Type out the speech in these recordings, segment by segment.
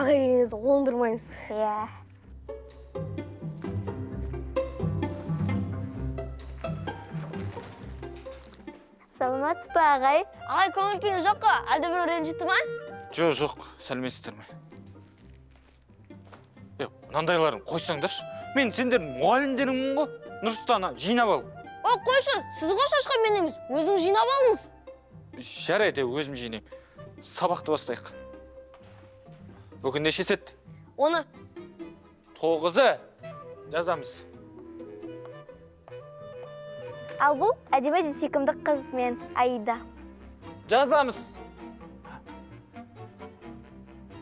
ағайыңызды оңдырмаймыз. Саламатсыз ба, ағай? Ағай, көңіл күйіңіз жоқ қой, әлде бір ренжітті ма? Жоқ, сәлеметсіздер ме? Мынандайларын қойсаңдаршы. Мен сендердің мұғалімдеріңмін ғой. Нұрсұлтан жинап ал. Ой, қойшы, сіз ғой шашқан мен емес, өзің жинап алыңыз. Жарайды, өзім жинайым. Сабақты бастайық. Бүгін неше сет? Оны 9-ы жазамыз. Ал бұл әдебиет сүйкімді қыз мен Аида. Жазамыз.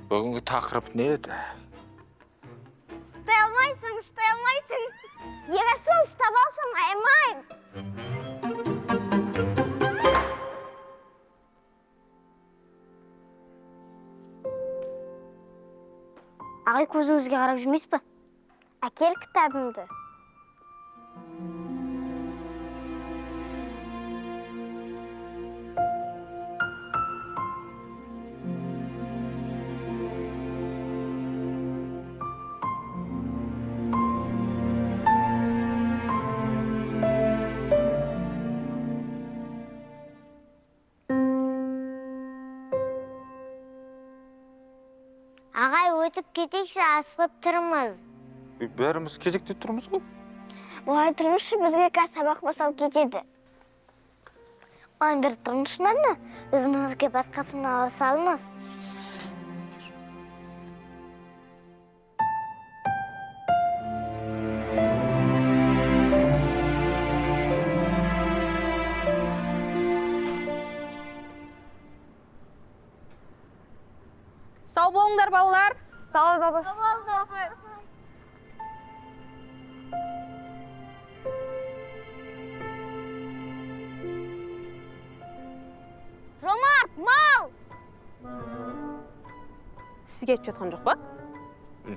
Бүгінгі тақырып не еді? Шыдай алмайсың. Егесін ұстап алсың, аймайым. Ағай, көзіңізге қарап жүрмейсіз ба? Әкел кітабымды. Ағай, өтіп кетейікші, асығып тұрмыз. Бәріміз кезекте тұрмыз ғой. Бұлай тұрыңызшы, бізге қазір сабақ басталып кетеді. Оған бір тұрыңызшынан да, өзіңізге басқасын ала салыңыз. сау болыңдар, балалар. Сау. Жомарт, мал! Сізге айтып жатқан жоқ па?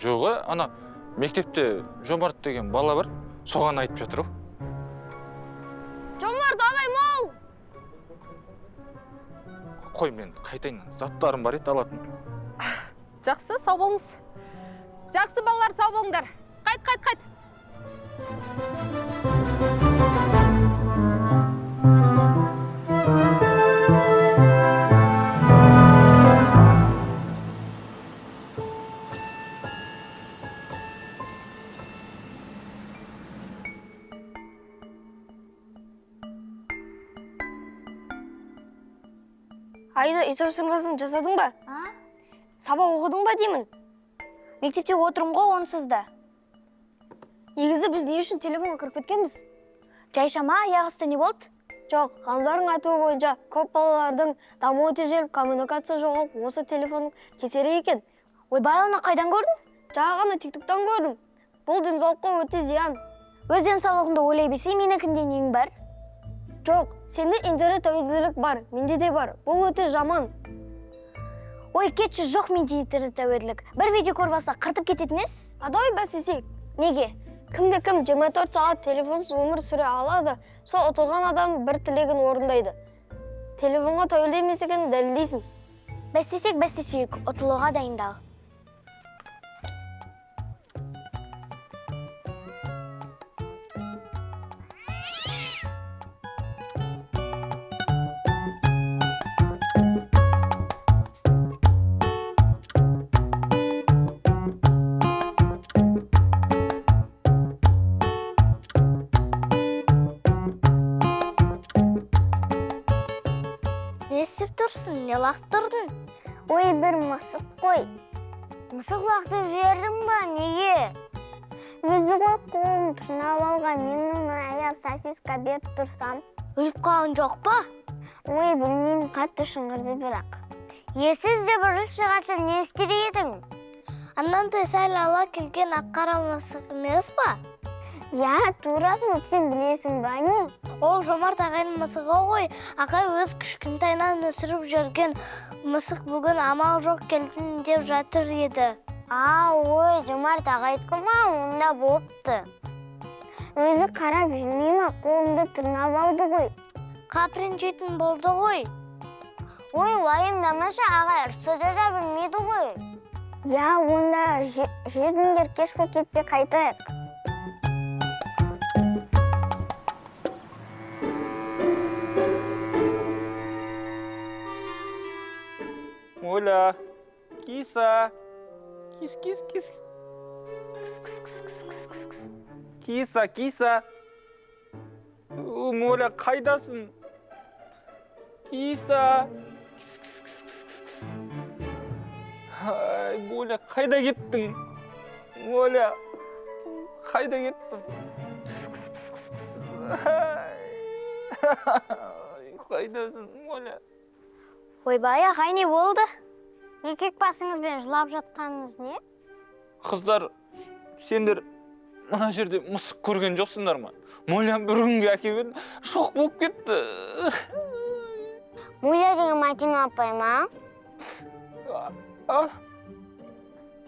Жоқ, ана мектепте Жомарт деген бала бар, соған айтып жатыр. Жомарт, ағай, мал! Қой, мен қайтайын, заттарым бар еді алатын. Жақсы, сау болыңыз. Жақсы, балалар, сау болыңдар. Қайт. Айда, үй тапсырмасын жасадың ба? Сабақ оқыдың ба деймін? Мектепте отырым ғой, онсыз да. Негізі біз не үшін телефонға кіріп кеткенбіз? Жай шама, аяғысты не болды? Жоқ, ғалымдардың айтуы бойынша көп балалардың дамуы тежеліп, коммуникация жоғалып, осы телефонның кесері екен. Ойбай, оны қайдан көрдің? Жаңа ғана тиктоктан көрдім. Бұл денсаулыққа өте зиян. Өз денсаулығыңды ойлай берсең, менікінде нең бар? Жоқ, сенде интернет тәуелділік бар, менде де бар. Бұл өте жаман. Ой, кетші, жоқ менде интернет тәуелділік. Бір видео көріп алса, қыртып кететін ес? Адай бәсесек. Неге? Кімде-кім 24 сағат телефонсыз өмір сүре алады, сол ұтылған адам бір тілегін орындайды. Телефонға тәуелді емес екенін дәлелдейсің. Бәстесек, ұтылуға дайындал. Не істеп тұрсың, не лақтырдың? Ой, бір мысық қой. Мысық лақтырып жібердің ба, неге? Өзі ғой қолым тырнап алған, мен оны аяп сосиска беріп тұрсам. Өліп қалған жоқ па? Ой, білмеймін, қатты шыңғырды бірақ. Сіз де бір шығарса не істер едің? Анандай сәл ала келген ақ-қара мысық емес па? Турасын сен білесің ба, не? Ол Жомарт ағайның мысығы ғой. Ағай өз кішкентайынан өсіріп жүрген мысық бүгін амал жоқ келдің деп жатыр еді. Ой, Жомарт ағайдікі ма, онда болыпты. Өзі қарап жүрмей ма, қолымды тырнап алды ғой. Қаприн жейтін болды ғой. Ой, уайымдамашы, ағай ұрсыды да білмейді ғой. Я, онда жүріңдер, кеш болып кетпей қайтайық. Моля, киса. Кис. Киса. Моля, қайдасың? Киса. Ай, Моля, қайда кеттің? Моля, қайда кеттің? Қайдасың, Моля? Ойбай, ағай, не болды? Еркек басыңызбен жылап жатқаныңыз не? Қыздар, сендер мына жерде мысық көрген жоқсыңдар ма? Моля бір күнге әкелген шоқ болып кетті. Муля деген Матина апай ма?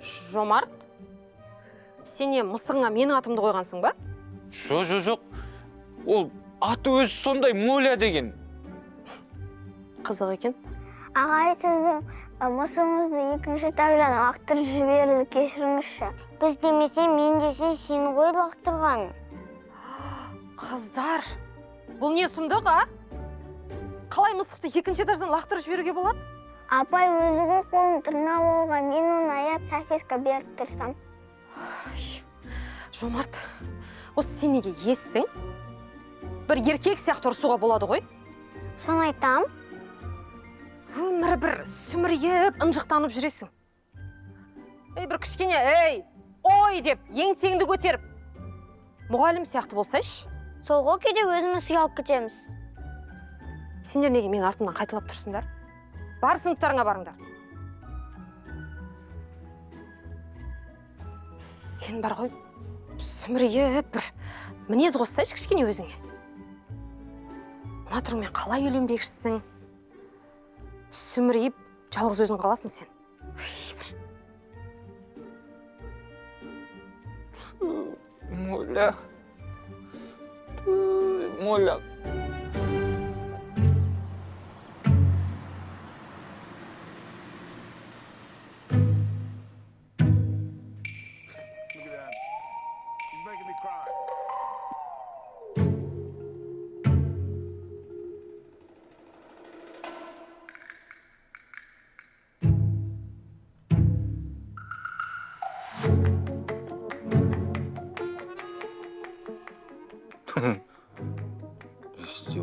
Жомарт, сен не мысығыңа менің атымды қойғансың ба? Жоқ. Ол аты өзі сондай Моля деген. Қызық екен. Ағай, сіздің мысыңызды екінші этаждан лақтырып жіберді, кешіріңізші. Біз демесе, мен десе, сені ғой лақтырған. Қыздар, бұл не сұмдық, а? Қалай мысықты екінші этаждан лақтырып жіберуге болады? Апай өзі ғой қолын тырнап алған, мен оны аяп сосиска беріп тұрсам. Жомарт, осы сен неге ессің? Бір еркек сияқты ұрсуға болады ғой? Соны айтам. Өмірі бір сүмірейіп, ынжықтанып жүресің. Бір кішкене, ой деп, еңсеңді көтеріп. Мұғалім сияқты болсайшы. Сол ғой кейде өзіміз ұялып кетеміз. Сендер неге мен артымнан қайталап тұрсыңдар? Бар сыныптарыңа барыңдар. Сен бар ғой, сүмірейіп бір мінез қоссайшы кішкене өзіңе. Мына тұрыңмен қалай үйленбекшісің? Сүмірейіп, жалғыз өзің қаласың сен. Моля.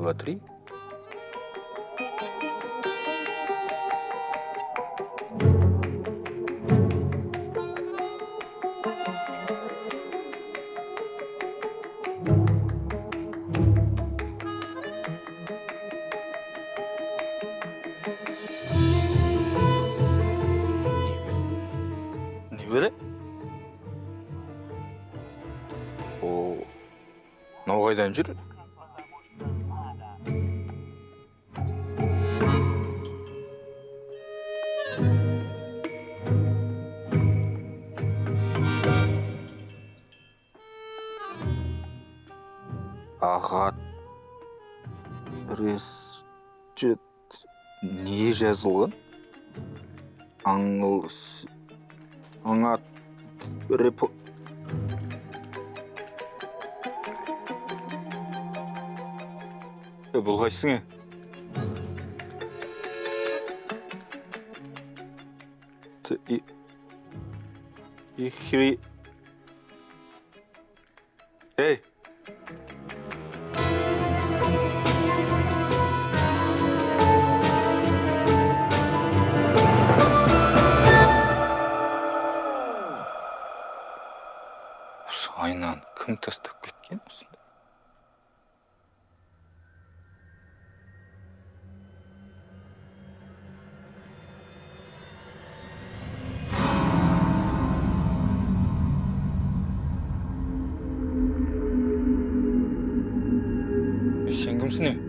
Два-три. Не бере? О, мынау қайдан жүр? Ағат не жазылған? Аңат бұл қайсың? Ей! Айнаны кім тастап кеткен осында? Сен кімсің?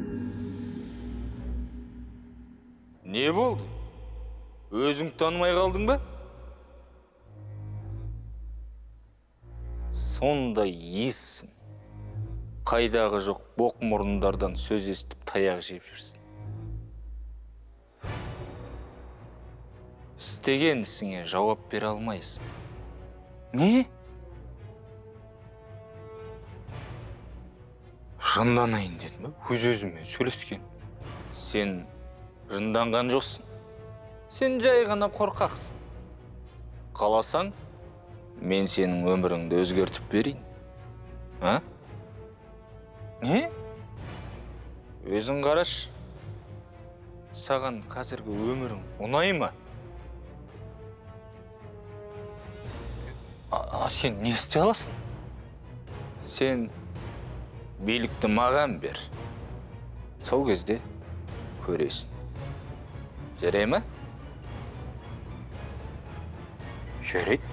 Не болды? Өзің танымай қалдың ба? Сонда ессің. Қайдағы жоқ боқ мұрындардан сөз естіп таяқ жеп жүрсің. істеген ісіңе жауап бере алмайсың. Не? Жынданайын дедім ба? Өз-өзіме сөйлескен. Сен жынданған жоқсың. Сен жай ғана қорқақсың. Қаласаң, мен сенің өміріңді өзгертіп берейін. А? Не? Өзің қараш. Саған қазіргі өмірің ұнай ма? Сен не істей аласың? Сен билікті маған бер. Сол кезде көресің. Жарай ма? Жарайды.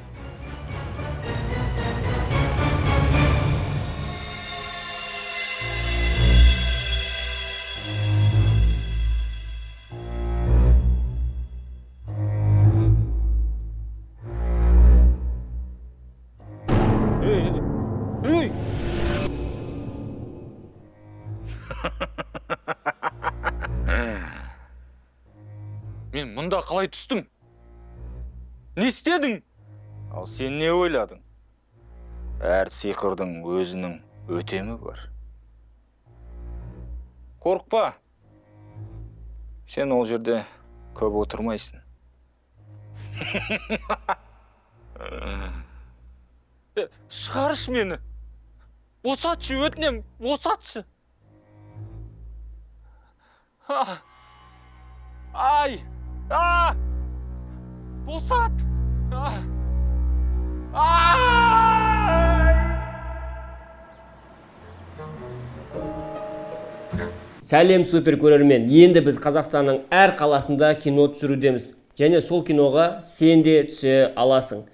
Ей! Мен мұнда қалай түстім? Не істедің? Ал сен не ойладың? Әр сиқырдың өзінің өтемі бар. Қорықпа. Сен ол жерде көп отырмайсың. Шығаршы мені. Босатшы, өтінем, босатшы. Ай! Босат! Сәлем супер көрермен. Енді біз Қазақстанның әр қаласында кино түсірудеміз. Және сол киноға сен де түсе аласың.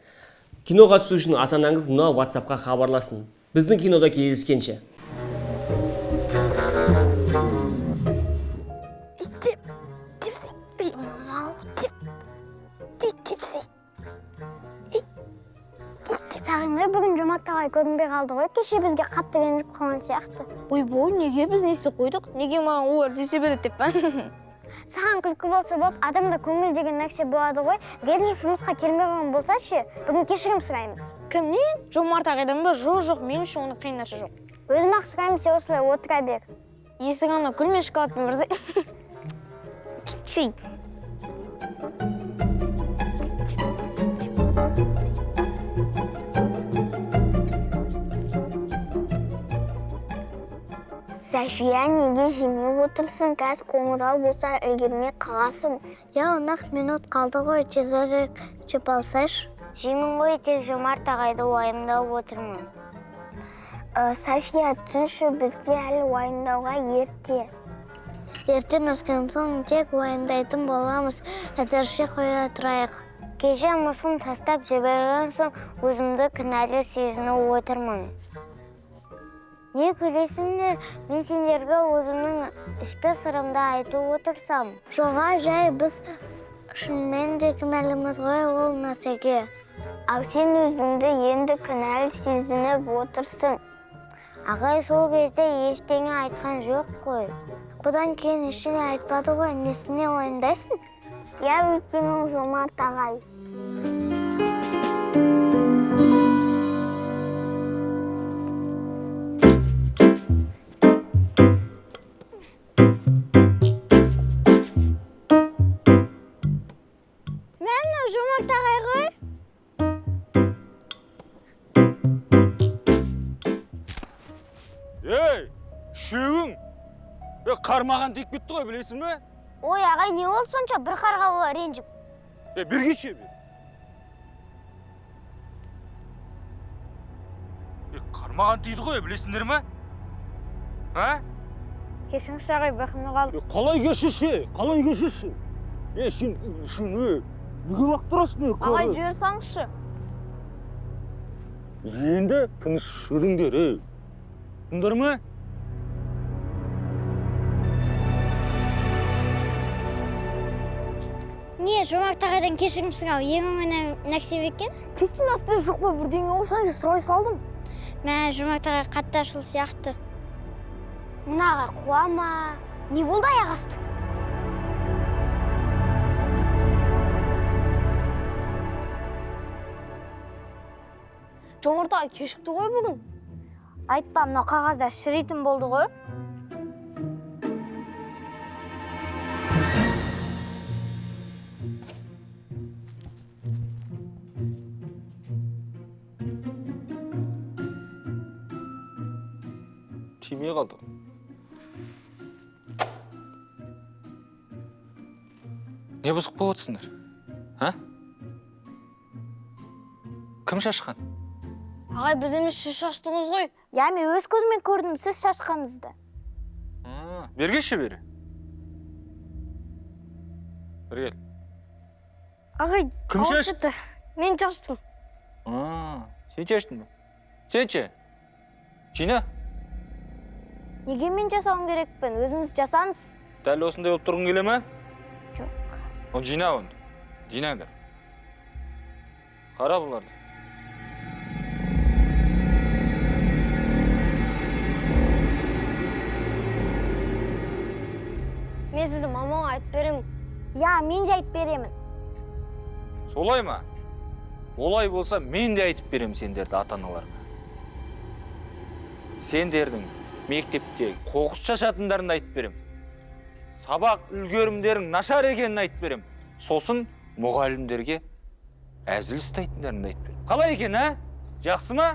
Киноға түсу үшін ата-анаңыз мына WhatsApp-қа хабарласын. Біздің кинода кездескенше. Сағынғы бүгін Жомарт ағай көрінбей қалды ғой. Кеше бізге қатты ренжіп қалған сияқты. Ойбой, неге біз несі қойдық? Неге маған олар десе береді деп па? Саған күлкі болса болып, адамда көңіл деген нәрсе болады ғой. Ренжіп жұмысқа келмей қалған болса ше, бүгін кешірім сұраймыз. Кімнен? Жомарт ағайдан ба? Жоқ, мен үшін оны қиын нәрсе жоқ. Өзім-ақ сұраймын, сен осылай отыра бер. Есік ана гүл мен шоколадпен бірзе. Чүй. Сафия неге жемей отырсың? Қазір қоңырау болса үлгермей қаласың. Я, 10 минут қалды ғой, тезірек жеп алсайшы. Жемін ғой, тек Жомарт ағайды уайымдап отырмын. Сафия, түсінші, бізге әлі уайымдауға ерте. Ертең өскен соң тек уайымдайтын боламыз. Әзірше қоя тұрайық. Кеше мұшын тастап жіберген соң өзімді кінәлі сезініп отырмын. Не күлесіңдер, мен сендерге өзімнің ішкі сырымды айтып отырсам. Жоға жай біз шынымен де кінәліміз ғой ол нәрсеге. Ал сен өзіңді енді кінәлі сезініп отырсың. Ағай сол кезде ештеңе айтқан жоқ қой. Бұдан кейін ештеңе айтпады ғой, несіне ойындайсың? Я өйткені Жомарт ағай. Жомарт ағай ғой? Ей, үшеуің! Қармаған тек кетті ғой, білесің бе? Ой, ағай, не ол сонша бір қарға ола ренжіп? Бірге ше бе? Қармаған тейді ғой, білесіңдер ме? Кешіңізші ағай, бақымны қалды. Қалай кешеші? Сен, неге бақ тұрасың? Ағай, жіберсаңызшы. Енді тыныш жүріңдер, ей. Бұндар ма? Не, Жомарт ағайдан кешірім сұрау, ең оңай нәрсе екен? Кеттің астында жоқ па, бірдеңе болсаң сұрай салдым. Мә, Жомарт ағай қатты ашыл сияқты. Мұнаға қуама. Не болды аяқ асты? Жомарт ағай кешікті ғой бүгін. Айтпа, мына қағазда шіритін болды ғой. Тимей қалды. Не бұзық болып отырсыңдар? А? Кім шашқан? Ағай, біз емес сіз шаштыңыз ғой. Я, мен өз көзіммен көрдім сіз шашқаныңызды. Бергеші бері. Бір кел. Ағай, Кім ауырып шашты? кетті. Мен шаштым. Сен шаштың ба? Сен ше? Жина, Неге мен жасауым керекпін? Өзіңіз жасаңыз. дәл осындай болып тұрғың келе ме? Жоқ. О, жина онды. Жинаңдар. Қара бұларды. Мен сізді мамаға айтып беремін. Я, мен де айтып беремін. Солай ма? Олай болса мен де айтып берем сендерді ата-аналарға. Сендердің мектепте қоқыс шашатындарын айтып берем. Сабақ үлгерімдерің нашар екенін айтып берем. Сосын мұғалімдерге әзіл ұстайтындарын айтып берем. Қалай екен, а? Жақсы ма?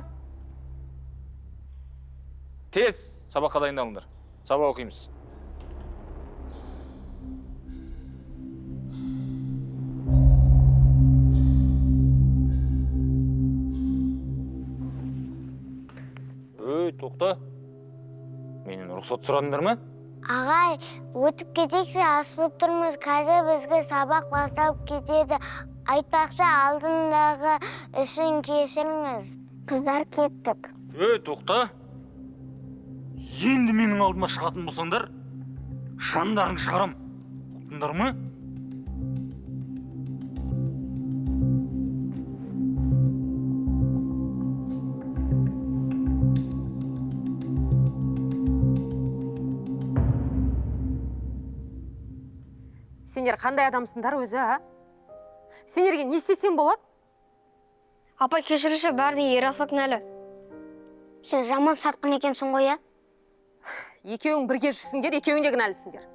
Тез сабаққа дайындалыңдар. Сабақ оқимыз. Өй, тоқта. Менен рұқсат сұрадыңдар ма? Ағай, өтіп кетейікші, асылып тұрмыз. Қазір бізге сабақ бастап кетеді. Айтпақшы, алдындағы үшін кешіріңіз. Қыздар кеттік. Өй, тоқта. Енді менің алдыма шығатын болсаңдар, шаңдарың шығарам. Ұқтыңдар ма? Сендер қандай адамсыңдар өзі, а? Сендерге не істесем болады? Апай, кешірші, бәріне Ерасыл кінәлі. Сен жаман сатқын екенсің ғой, я? Екеуің бірге жүрсіңдер, екеуің де кінәлісіңдер.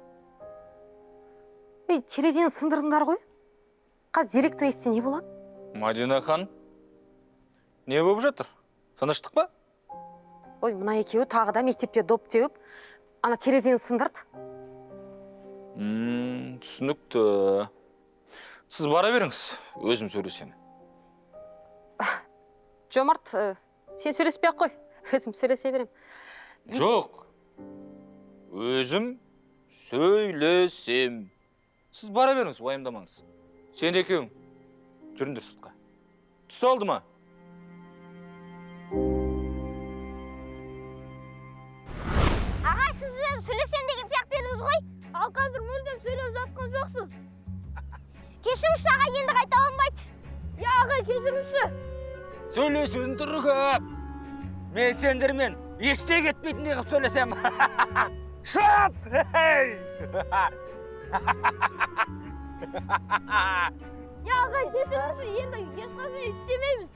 Ей, терезені сындырдыңдар ғой. Қазір директор естісе не болады? Мадина хан, не болып жатыр? Тыныштық па? Ой, мына екеуі тағы да мектепте доп теуіп, ана терезені сындырды. Түсінікті. Сіз бара беріңіз, өзім сөйлесем. Жомарт, сен сөйлеспей-ақ қой. Өзім сөйлесе берем. Жоқ. Өзім сөйлесем. Сіз бара беріңіз, уайымдамаңыз. Сен екеуің жүріңдер сыртқа. Түс алды ма? Ағай, сіз сөйлесем деген сияқты едіңіз ғой? Ал қазір мүлдем сөйлеп жатқан жоқсыз. Кешіріңізші, ағай, енді қайта алынбайды. Я, ағай, кешіріңізші. Сөйлесін тұрғып. Мен сендермен есте кетпейтіндей қылып сөйлесем. Шап! Я, ағай, кешіріңізші, енді ешқашан істемейміз.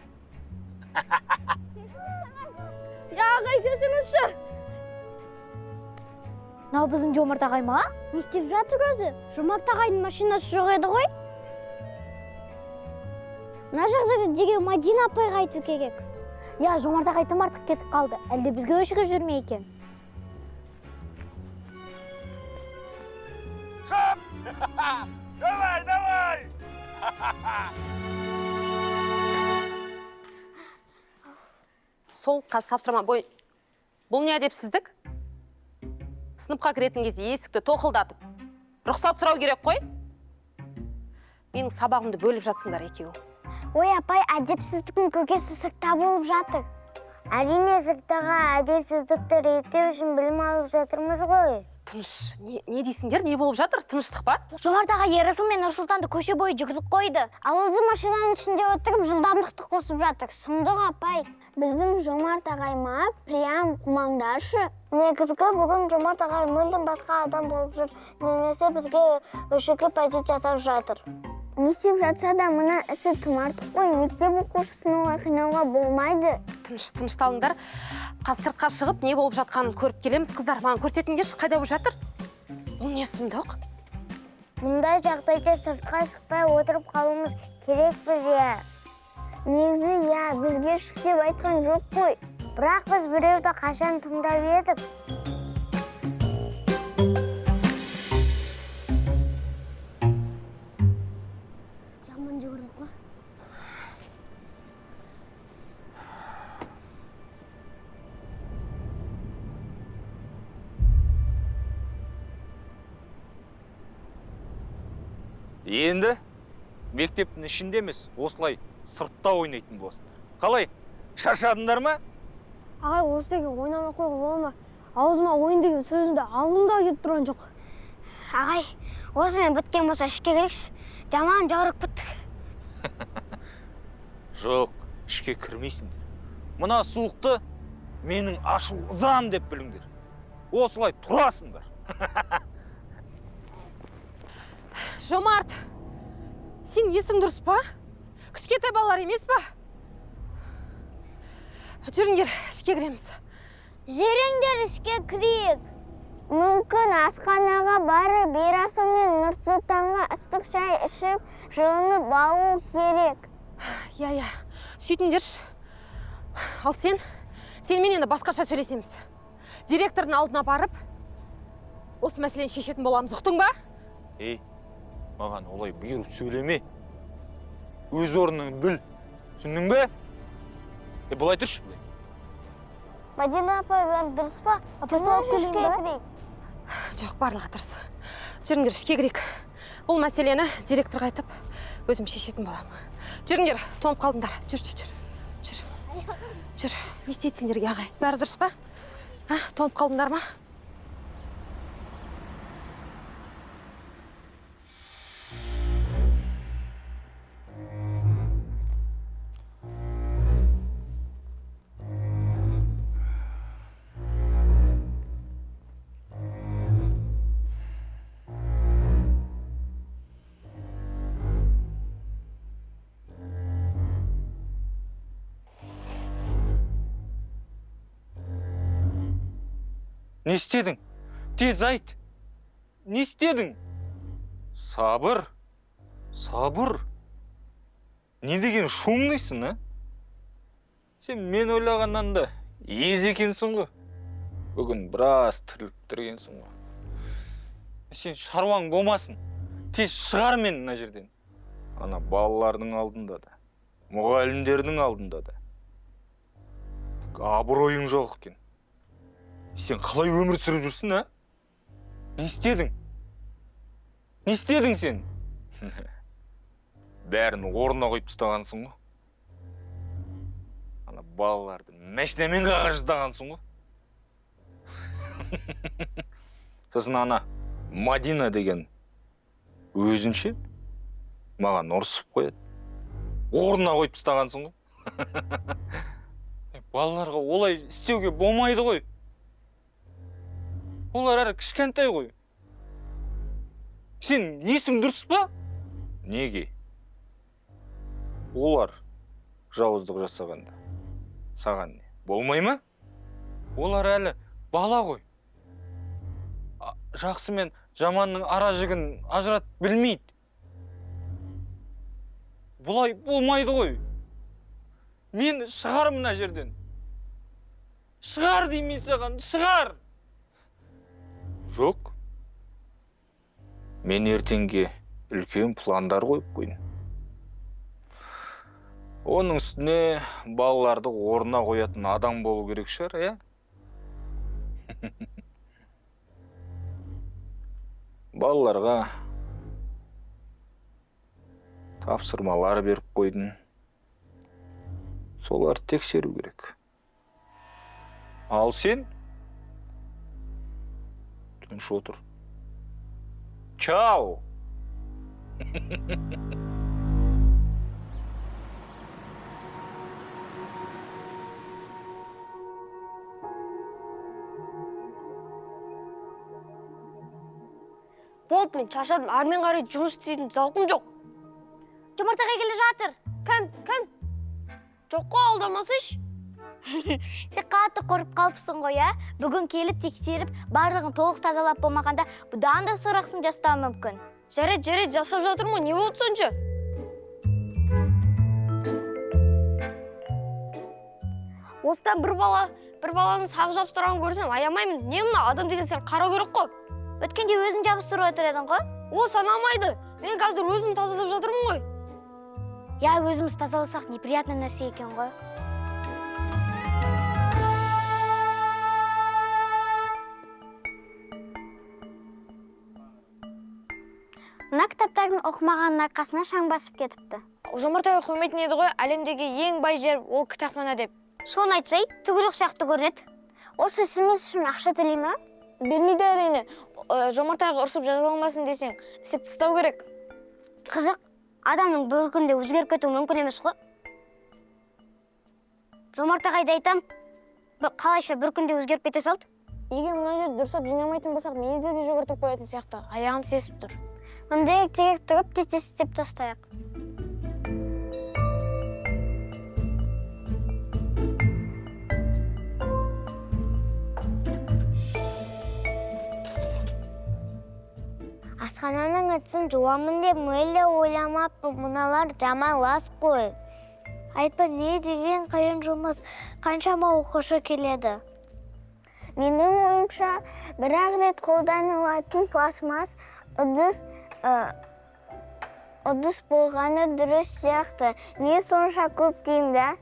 Я, ағай, кешіріңізші. Мынау біздің Жомарт ағай ма? Не істеп жатыр өзі? Жомарт ағайдың машинасы жоқ еді ғой? Мына жағдайда дереу Мадина апайға айту керек. Я, Жомарт ағай тым артық кетіп қалды. Әлде бізге өшігі жүрме екен? Шап! Давай, давай! Сол қазір тапсырма бой. Бұл не әдепсіздік? Сыныпқа кіретін кезде есікті тоқылдатып, рұқсат сұрау керек қой. Менің сабағымды бөліп жатсыңдар екеуі. Ой, апай, әдепсіздіктің көкесі сыртта болып жатыр. Әрине, сырттағы әдепсіздікті реттеу үшін білім алып жатырмыз ғой. Тыныш, не дейсіңдер? Не болып жатыр? Тыныштық па? Жомарт ағай Ерасыл мен Нұрсұлтанды көше бойы жүгіріп қойды. Ал өзі машинаның ішінде отырып жылдамдықты қосып жатыр. Сұмдық, апай. Біздің Жомарт ағай ма? Прям қумаңдаршы. Негізгі бүгін Жомарт ағай мүлдем басқа адам болып жүр. Немесе бізге өшігі пәдет жасап жатыр. Не істеп жатса да мына ісі тым артық қой. Мектеп оқушысын олай қинауға болмайды. Тынышталыңдар. Қазір сыртқа шығып, не болып жатқанын көріп келеміз. Қыздар, маған көрсетіңдерші, қайда болып жатыр? Бұл не сұмдық? Мұндай жағдайда сыртқа шықпай отырып қалуымыз керек бізде. Негізі, бізге шық деп айтқан жоқ қой. Бірақ біз біреуді қашан тыңдап едік. Жаман жүгірдік қой. Енді мектептің ішінде емес, осылай сыртта ойнайтын боласыңдар. Қалай? Шаршадыңдар ма? Ағай, осы деген ойнамай қойға бола ма? Аузыма ойын деген сөзімді алғым да келіп тұрған жоқ. Ағай, осымен біткен болса ішке кірейікші. Жаман жаурық біттік. Жоқ, ішке кірмейсіңдер. Мына суықты менің ашу ызам деп біліңдер. Осылай тұрасыңдар. Жомарт, сен есің дұрыс па? Кішкентай балалар емес па? Жүріңдер, ішке кіреміз. Жүріңдер ішке кірейік. Мүмкін асханаға барып, Берасыл мен Нұрсұлтанға ыстық шай ішіп, жылынып алу керек. Иә, сөйтіңдерші. Ал сен мен енді басқаша сөйлесеміз. Директордың алдына барып, осы мәселені шешетін боламыз, ұқтың ба? Ей, маған олай бұйырып сөйлеме. Өз орныңды біл. Түсіндің бе? Былай тұршы былай. Мадина апай, бәрі дұрыс па? Ішке кірейік. Жоқ, барлығы дұрыс. Жүріңдер, ішке кірейік. Бұл мәселені директорға айтып, өзім шешетін боламын. Жүріңдер, тоңып қалдыңдар. Жүр. Не істейді сендерге, ағай? Бәрі дұрыс па? Тоңып қалдыңдар ма? Не істедің? Тез айт. Не істедің? Сабыр. Не деген шумныйсың, а? Сен мен ойлағаннан да ез екенсің ғой. Бүгін біраз тіріліктіргенсің ғой. Сен шаруаң болмасын. Тез шығар мен мына жерден. Ана балалардың алдында да, мұғалімдердің алдында да. Абыройың жоқ екен. Сен қалай өмір сүріп жүрсің, а? Не істедің сен? Бәрін орнына қойып тастағансың ғой. Ана балаларды машинамен қағаждағансың ғой. Сосын ана Мадина деген өзінше маған ұрсып қояды. Орнына қойып тастағансың ғой. Балаларға олай істеуге болмайды ғой. Олар әрі кішкентай ғой. Сен несің дұрыс па? Неге? Олар жауыздық жасағанда. Саған не? Болмай ма? Олар әлі бала ғой. Жақсы мен жаманның ара жігін ажырат білмейді. Бұлай болмайды ғой. Мен шығар мына жерден. Шығар деймін саған, шығар! Жоқ. Мен ертеңге үлкен пландар қойып қойдым. Оның үстіне балаларды орнына қоятын адам болу керек шығар, иә? Балаларға тапсырмалар беріп қойдым. Солар тексеру керек. Ал сен тыныш отыр. Чао! Болды, мен шаршадым. Армен қарай жұмыс істейтін зауқым жоқ. Жомарт ағай келе жатыр. Кім? Жоқ қой, алдамасыш. Сен қатты қорып қалыпсың ғой, ә? Бүгін келіп тексеріп, барлығын толық тазалап болмағанда, бұдан да сұрақсын жастау мүмкін. Жарайды, жасап жатырмын, не болды сонша? Осыдан бір баланы сағы жабыстырған көрсем, аямаймын. Не мына адам деген сен қара көрік қой. Өткенде өзің жабыстырып отыр едің ғой? О, санамайды. Мен қазір өзім тазалап жатырмын ғой. Я, өзіміз тазаласақ неприятный нәрсе екен ғой. Мына кітаптардың оқымағанның арқасына шаң басып кетіпті. Жомарт ағай қоймайтын еді ғой, әлемдегі ең бай жер ол кітапхана деп. Соны айтсай, түгі жоқ сияқты көрінеді. Осы ісіміз үшін ақша төлей ме? Бермейді әрине. Жомарт ағайға ұрсып жазаламасын десең, істеп тастау керек. Қызық, адамның бір күнде өзгеріп кетуі мүмкін емес қой. Жомарт ағайды айтам, қалайша бір күнде өзгеріп кете салды? Егер мына жерді дұрыстап жинамайтын болсақ, мені де жүгіртіп қоятын сияқты. Аяғым сесіп тұр. Ондай тегек тұрып тез істеп тастайық. Асхананың үтсін жуамын деп мүлде ойламаппын, мұналар жаман лас қой. Айтпа, не деген қиын жұмыс, қаншама оқушы келеді. Менің ойымша, бір-ақ рет қолданылатын пластмас ыдыс болғаны дұрыс сияқты. Не сонша көп деймін да?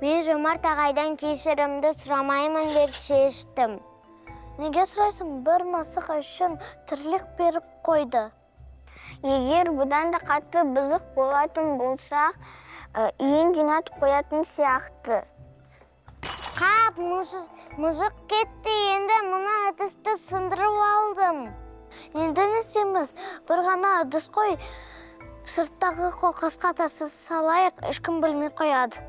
Мен Жомарт ағайдан кешірімді сұрамаймын деп шештім. Неге сұрайсың, бір мысық үшін тірлік беріп қойды. Егер бұдан да қатты бұзық болатын болсақ, үйін жинатып қоятын сияқты. Қап, мұзық кетті, енді мұна ыдысты сындырып алдым. Енді не істейміз? Бір ғана ыдыс қой, сырттағы қоқысқа тастай салайық, ешкім білмей қояды.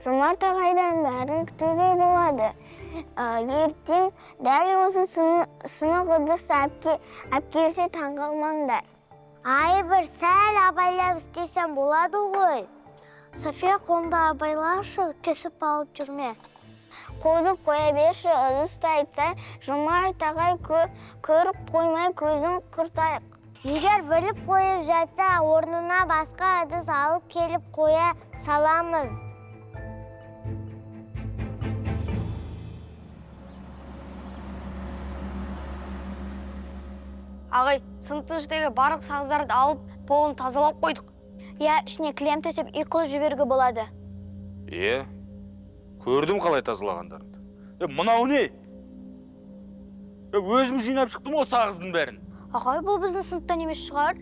Жомарт ағайдан бәрін күтуге болады. Ертең дәл осы сынық ыдысты әпкелсе таңғалмаңдар. Бір сәл абайлап істесем болады ғой. София, қолында абайлашы, кесіп алып жүрме. Қолды қоя берші, ыдысты айтса, Жомарт ағай көріп қоймай көзін құртайық. Егер біліп қойып жатса, орнына басқа ыдыс алып келіп қоя саламыз. Ағай, сыныптың ішіндегі барлық сағыздарды алып, полын тазалап қойдық. Я, ішіне кілем төсеп үй қылып жіберуге болады. Көрдім қалай тазалағандарыңды. Мынау не? Өзім жинап шықтым о сағыздың бәрін. Ағай, бұл біздің сыныптан емес шығар?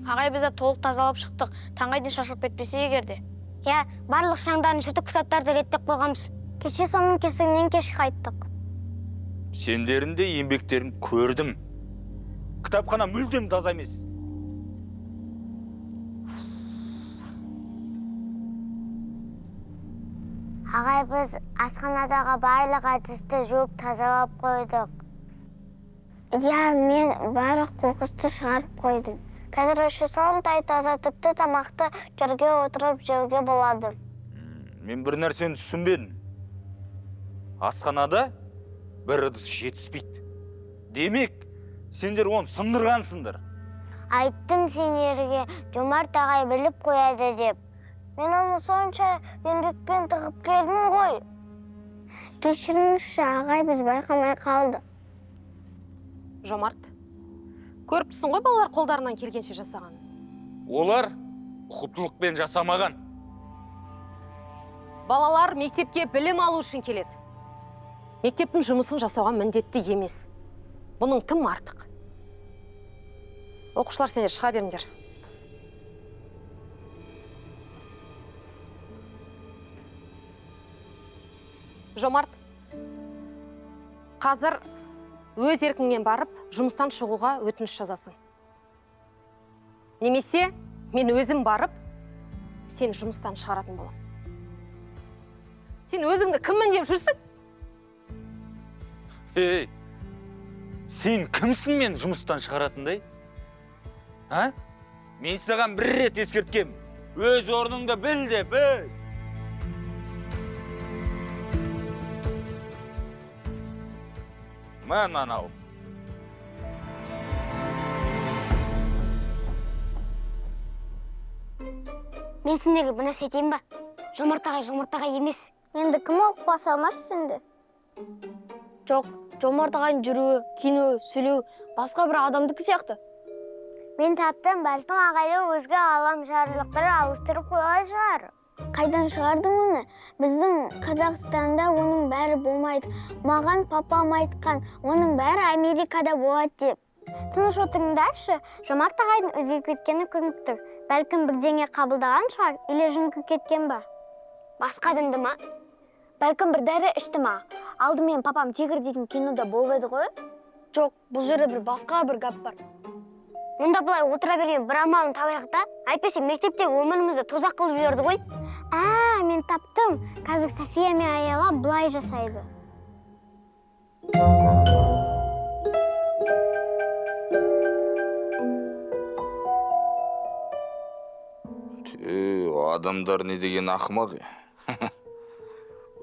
Ағай, бізді толық тазалап шықтық. Таңғайдың шашылып кетпесе егерде. Я, барлық шаңдарын сүртіп кітаптарды реттеп қойғанбыз. Кеше соның кесігінен кеш қайттық. Сендерін де еңбектерін көрдім. Кітапхана мүлдем таза емес. Ағай, біз асханадағы барлық ыдысты жуып тазалап қойдық. Мен барлық қоқысты шығарып қойдым. Қазір үші сондай таза, тіпті тамақты жерге отырып жеуге болады. Мен бір нәрсені түсінбедім. Асханада бір ыдыс жетіспейді. Демек, сендер оны сындырғансыңдар. Айттым сендерге, Жомарт ағай біліп қояды деп. Мен оны сонша еңбекпен тығып келдім ғой. Кешіріңізші ағай, біз байқамай қалды. Жомарт, көріп тұрсың ғой балалар қолдарынан келгенше жасаған. Олар ұқыптылықпен жасамаған. Балалар мектепке білім алу үшін келеді. Мектептің жұмысын жасауға міндетті емес. Бұның тым артық. Оқушылар, сендер шыға беріңдер. Жомарт, қазір өз еркіңмен барып, жұмыстан шығуға өтініш жазасың. Немесе мен өзім барып, сен жұмыстан шығаратын болам. Сен өзіңді кіммін деп жүрсің? Сен кімсің мен жұмыстан шығаратындай? А? Мен саған бір рет ескерткем. Өз орныңды біл де, біл. Мен анау. Мен сендерге бір нәрсе айтайын ба? Жомарт ағай емес. Енді кім ол қуа салмашы сенде? Жоқ, Жомарт ағайдың жүруі, кино, сөйлеу басқа бір адамдікі сияқты. Мен таптым, бәлкім ағайды өзге ғалам шарлықтары ауыстырып қойған шығар. Қайдан шығардың оны? Біздің Қазақстанда оның бәрі болмайды. Маған папам айтқан, оның бәрі Америкада болады деп. Тыныш отырыңдаршы, Жомарт ағайдың өзге кеткені көрініп тұр. Бәлкім бірдеңе қабылдаған шығар, или жынқы кеткен ба? Басқа дінді ма? Бәлкім бір дәрі ішті ма? Алдымен папам тигр деген кинода болып еді ғой? Жоқ, бұл жерде бір басқа бір гәп бар. Мұнда бұлай отыра берген бір амалын табайық та, әйтпесе мектептегі өмірімізді тозақ қылып жіберді ғой. Мен таптым. Қазір София мен Аяла бұлай жасайды. Адамдар не деген ақымақ.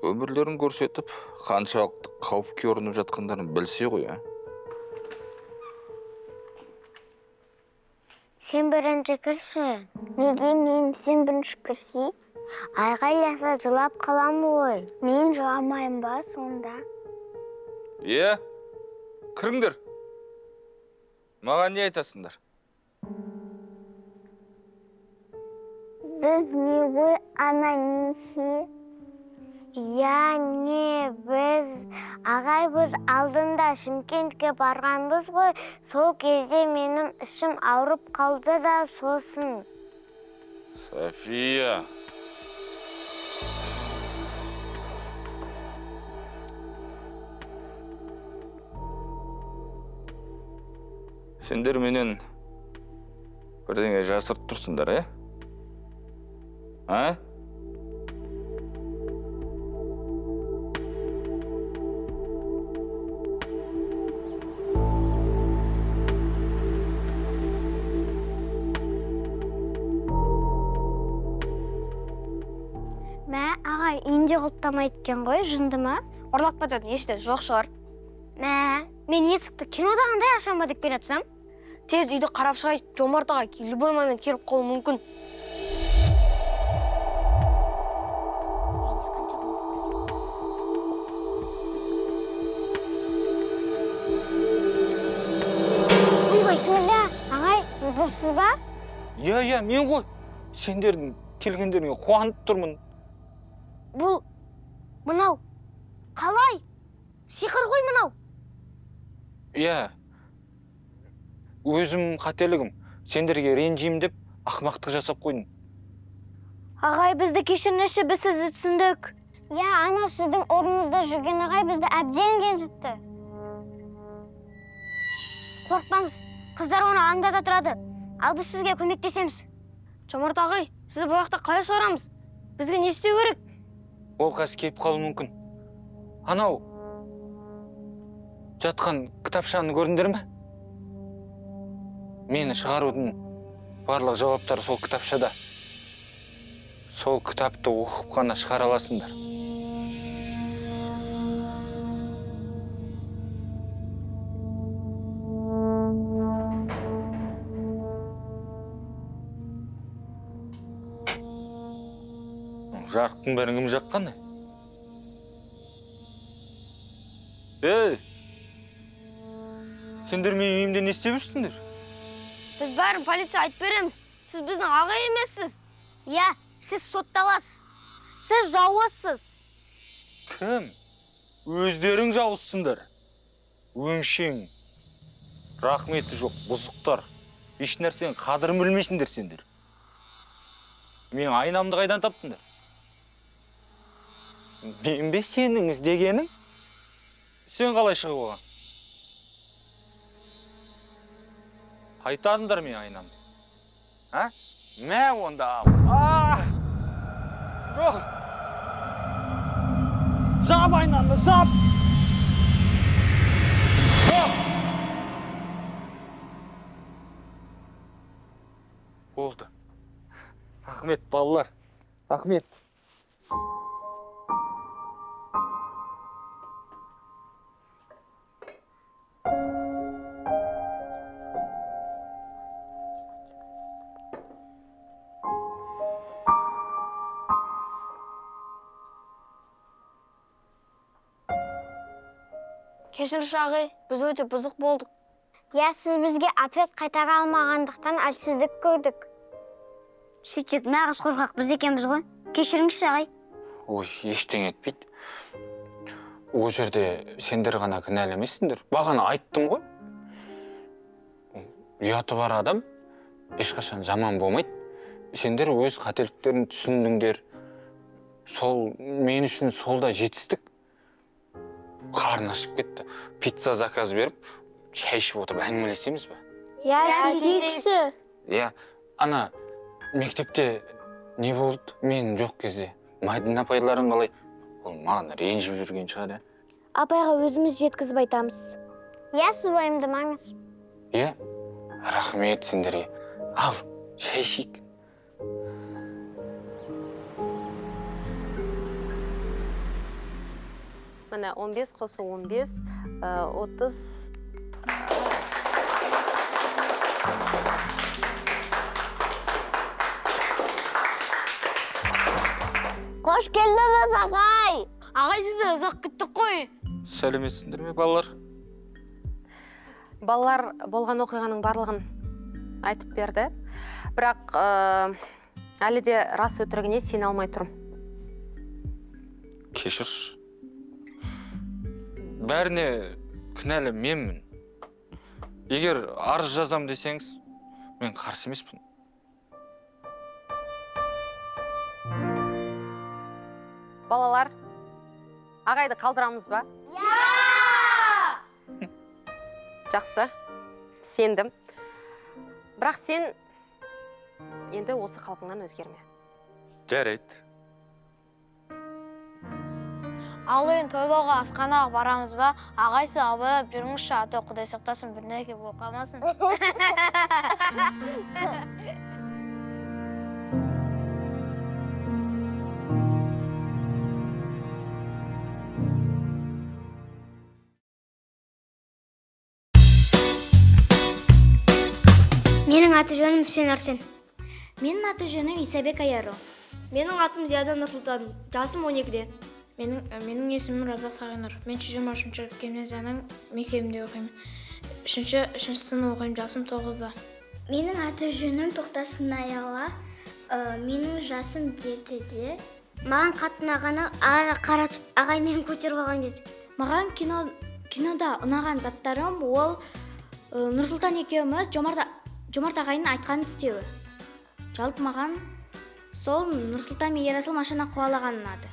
Өмірлерін көрсетіп, қаншалықты қауіпке ұрынып жатқандарын білсе ғой, Сен бірінші кірші. Неге мен сен бірінші кірсей? Айғайласа жылап қалам ғой. Мен жыламайым ба сонда? Кіріңдер. Маған не айтасыңдар? Біз не ғой ана неше? Не біз ағай алдында Шымкентке барғанбыз ғой. Сол кезде менің ішім ауырып қалды да сосын. София. Сендер менен бірдеңе жасырып тұрсыңдар, Ағай, үйінде құлттамайды екен ғой, жынды ма? Ұрлап кетеді, нешті, жоқ шығар. Мен есікті кинода қандай ашам ба деп келе жатсам? Тез үйді қарап шығай, Жомарт ағай любой момент келіп қалуы мүмкін. Бисмилля, ағай, бұл сіз ба? Мен ғой. Сендердің келгендеріңе қуанып тұрмын. Бұл, мынау, қалай? Сиқыр ғой мынау. Өзім қателігім. Сендерге ренжеймін деп ақымақтық жасап қойдым. Ағай, бізді кешіріңізші, біз сізді түсіндік. Ана сіздің орныңызда жүрген ағай бізді әбден ренжітті. Қорқпаңыз, қыздар оны аңдата тұрады. Ал біз сізге көмектесеміз. Жомарт ағай, сізді бұл жақта қалай шығарамыз? Бізге не істеу керек? Ол қазір келіп қалуы мүмкін. Анау жатқан кітапшаны көрдіңдер ме? Мені шығарудың барлық жауаптары сол кітапшада. Сол кітапты оқып қана шығара аласыңдар. Жарықтың бәрін кім жаққан? Сендер мен үйімде не істеп жүрсіңдер? Біз бәрін полиция айтып береміз. Сіз біздің ағай емессіз. Сіз сотталасыз. Сіз жауызсыз. Кім? Өздерің жауызсыңдар. Өңшең. Рахметі жоқ, бұзықтар. Еш нәрсенің қадырын білмейсіңдер сендер. Мен айнамды қайдан таптыңдар? Мен бе сенің іздегенің? Сен қалай шығып оған? Қайтадыңдар мен айнамды. Мә онда. Жап айнамды, жап! Рахмет, балалар. Рахмет. Кешірші ағай, біз өте бұзық болдық. Я сіз бізге ответ қайтара алмағандықтан әлсіздік көрдік. Сөйтсек нағыз қорқақ біз екенбіз ғой. Кешіріңізші ағай. Ой, ештеңе етпейді. Ол жерде сендер ғана кінәлі емессіңдер. Бағана айттым ғой. Ұяты бар адам ешқашан жаман болмайды. Сендер өз қателіктерін түсіндіңдер. Сол мен үшін солда жетістік. Қарны ашып кетті. Пицца заказ беріп, шай ішіп отырып әңгімелесеміз бе? Я сөйтейікші. Иә, ана мектепте не болды мен жоқ кезде? Майдың апайларың қалай? Ол маған ренжіп жүрген шығар, Апайға өзіміз жеткізіп айтамыз. Я сіз уайымдамаңыз. Иә, рахмет сендерге. Ал, шай ішейік. Міне 15 қосу 15, 30. Қош келдіңіз ағай. Ағай, сізді ұзақ күттік қой. Сәлеметсіңдер ме, балалар? Балалар болған оқиғаның барлығын айтып берді. Бірақ әлі де рас өтірігіне сене алмай тұрмын. Кешірші. Бәріне кінәлі менмін. Егер арыз жазам десеңіз, мен қарсы емеспін. Балалар, ағайды қалдырамыз ба? Жақсы, сендім. Бірақ сен енді осы қалпыңнан өзгерме. Жарайды. Ал енді тойлауға асханаға барамыз ба? Ағайсы абайлап жүріңізші, ата Құдай сақтасын, бірнәрсе болып қалмасын. Менің аты жөнім Үсен Арсен. Менің аты жөнім Исабек Аяро. Менің атым Зияда Нұрсұлтан, жасым 12-де. Менің есімім Разақ Сағинұр. Мен 123 гимназияның мектебінде оқимын. 3 сынып оқимын, жасым 9-да. Менің аты жөнім Тоқтасын Аяла. Менің жасым 7-де. Маған қатты ұнағаны ағайға қаратып, ағай мені көтеріп алған кез. Маған кинода ұнаған заттарым ол Нұрсұлтан екеуміз Жомарт ағайдың айтқанын істеуі. Жалпы маған сол Нұрсұлтан мен Ерасыл машина қуалаған ұнады.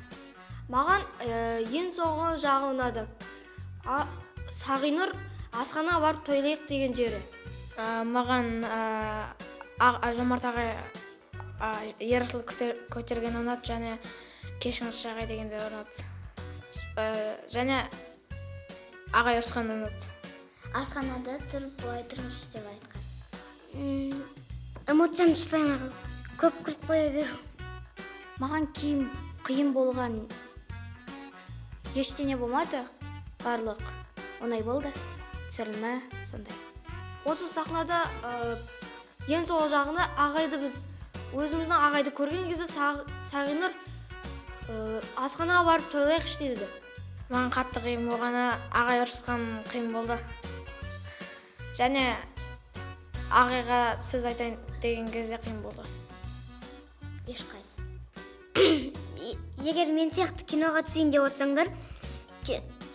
Маған ең соңғы жағы ұнады. Сағинұр асханаға барып тойлайық деген жері. Маған Жомарт ағай Ерасыл көтерген ұнады, және кешіріңізші ағай дегенде ұнады. Және ағай ұрысқан ұнады. Асханада тұрып былай тұрыңызшы деп айтқан. Эмоциям шыдамай қалып, көп күліп қоя беру. Маған қиын болған ештеңе болмады, барлық оңай болды, түсірілімі сондай. Осы сахнада ең соңғы жағында ағайды біз өзіміздің ағайды көрген кезде Сағинұр асханаға барып тойлайықшы деді. Маған қатты қиын болғаны ағай ұрысқан қиын болды. Және ағайға сөз айтайын деген кезде қиын болды. Ешқайсы. Егер мен сияқты киноға түсейін деп отырсаңдар,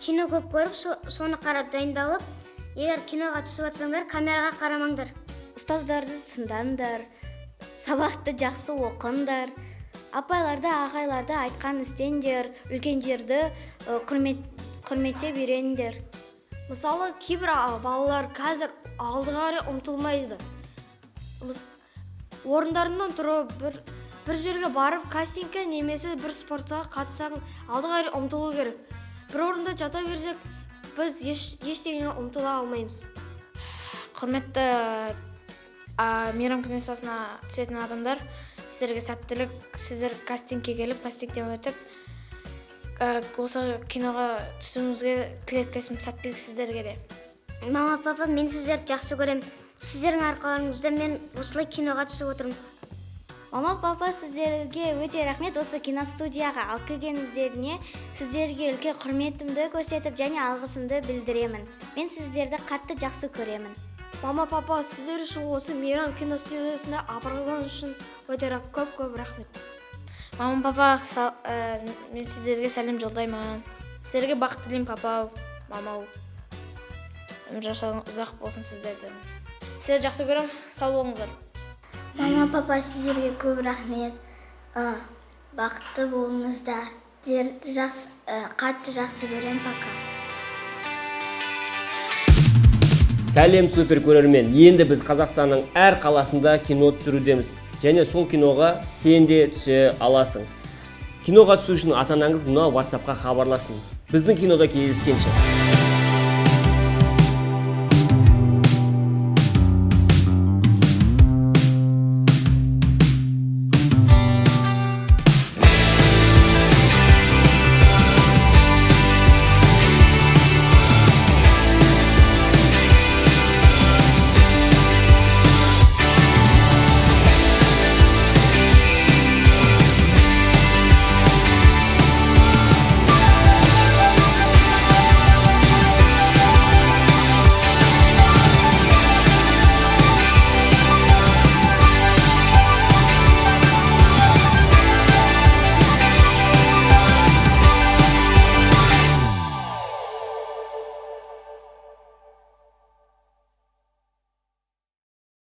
кино көп көріп, соны қарап дайындалып, егер киноға түсіп отырсаңдар, камераға қарамаңдар. Ұстаздарды тыңдаңдар, сабақты жақсы оқыңдар, апайларды, ағайларды айтқан істеңдер, үлкендерді құрмете беріңдер. Мысалы, кейбір балалар қазір алдыға қарай ұмтылмайды. Орындарынан тұрып, бір жерге барып, кастингке немесе бір спортсаға қатысаң, алдыға қарай ұмтылу керек. Бір орында жата берсек, біз ештеңеге ұмтыла алмаймыз. Құрметті мейрам киносасына түсетін адамдар, сіздерге сәттілік, сіздер кастингке келіп кастингтен өтіп осы киноға түсуіңізге тілектесім, сәттілік сіздерге де. Мама, папа, мен сіздерді жақсы көрем. Сіздердің арқаларыңызда мен осылай киноға түсіп отырмын. Мама, папа, сіздерге өте рахмет осы киностудияға алып келгеніңіздеріне. Сіздерге үлкен құрметімді көрсетіп және алғысымды білдіремін. Мен сіздерді қатты жақсы көремін. Мама, папа, сіздер үшін осы Мейрам киностудиясында апарғаны үшін өте көп рахмет. Мама, папа, мен сіздерге сәлем жолдаймын. Сіздерге бақыт тілеймін, папа, мама. Өмір жашағың ұзақ болсын сіздерді. Сіздерді жақсы көрем, сау болыңыздар. Мама, папа, сіздерге көп рахмет. Бақытты болыңыздар. Сіздерді қатты жақсы көрем, пока. Сәлем супер көрермен. Енді біз Қазақстанның әр қаласында кино түсірудеміз. Және сол киноға сен де түсе аласың. Киноға түсу үшін ата-анаңыз мына WhatsApp-қа хабарласын. Біздің кинода кездескенше.